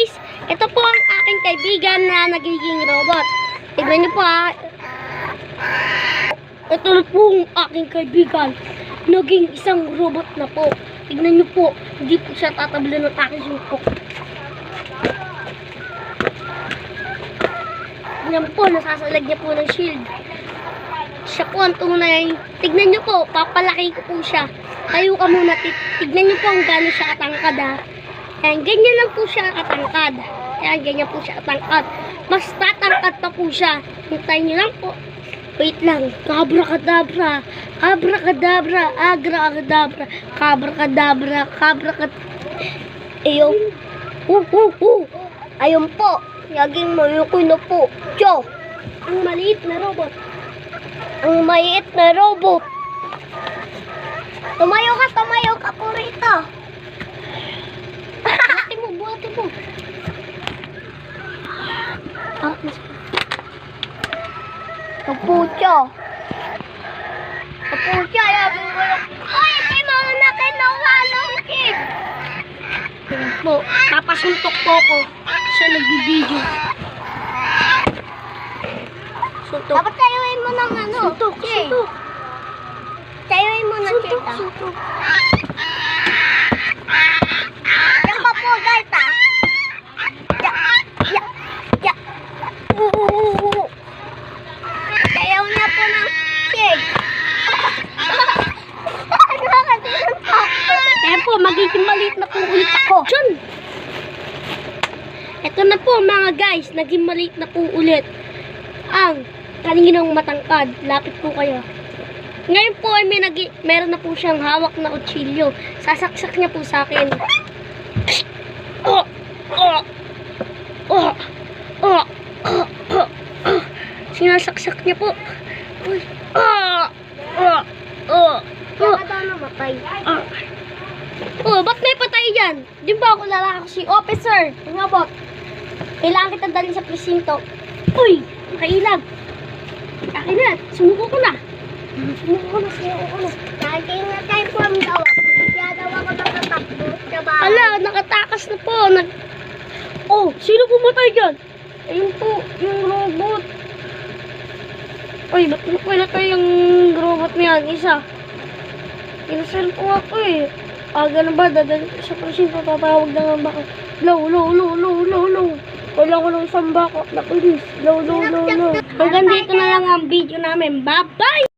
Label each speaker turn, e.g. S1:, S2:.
S1: guys, ito po ang aking kaibigan na nagiging robot. Tignan niyo po ha. Ito na po ang aking kaibigan. Naging isang robot na po. Tignan niyo po, hindi po siya tatablan ng aking sumpok. Tignan po, nasasalag niya po ng shield. Siya po ang tunay. Tignan niyo po, papalaki ko po siya. Tayo ka muna, tignan niyo po ang gano'n siya katangkad ha. Ayan, ganyan lang po siya katangkad. Ayan, ganyan po siya katangkad. Mas tatangkad pa po siya. Hintayin niyo lang po. Wait lang. Abracadabra. Abracadabra. Abracadabra. Abracadabra. Abracadabra. Ayun. Ayun po. Naging mayukoy na po. Tiyo. Ang maliit na robot. Ang maliit na robot. Tumayo ka po rito. Buhati mo. Kapucho. Kapucho, yabi mo lang. Ay, hindi mo na kinawalong kid. Po, papasuntok po ko. Siya nagbibideo. Suntok. Dapat tayuin mo ng ano. Suntok. Tayuin mo ng kid. Suntok. Yan pa po, guys, ha? Ayaw niya po ng shake. Kaya po, magiging maliit na po ulit ako. Diyan! Ito na po mga guys, naging maliit na po ulit ang kaninang matangkad. Lapit po kayo. Ngayon po ay meron na po siyang hawak na kutsilyo. Sasaksak niya po sa akin. Sinasaksak niya po. Namatay. Ba't may patay dyan? Di ba ako lalaki si officer? Nga bot. Kailangan kita dalhin sa presinto. Uy! Nakailag. Akin na. Sumuko ko na. Lagi na tayo po ang dawa. Kaya daw ako nakatakbo. Ala, nakatakas na po. Sino pumatay dyan? Ayun po, yung robot. Uy, ba't napilakay yung robot niya? Isa. Inasal po ako eh. Ganun ba? Dadali ko sa presinto. Tatawag na nga baka. Low. Wala ko ng isang bako na pulis. Low. Hanggang dito na lang ang video namin. Bye-bye!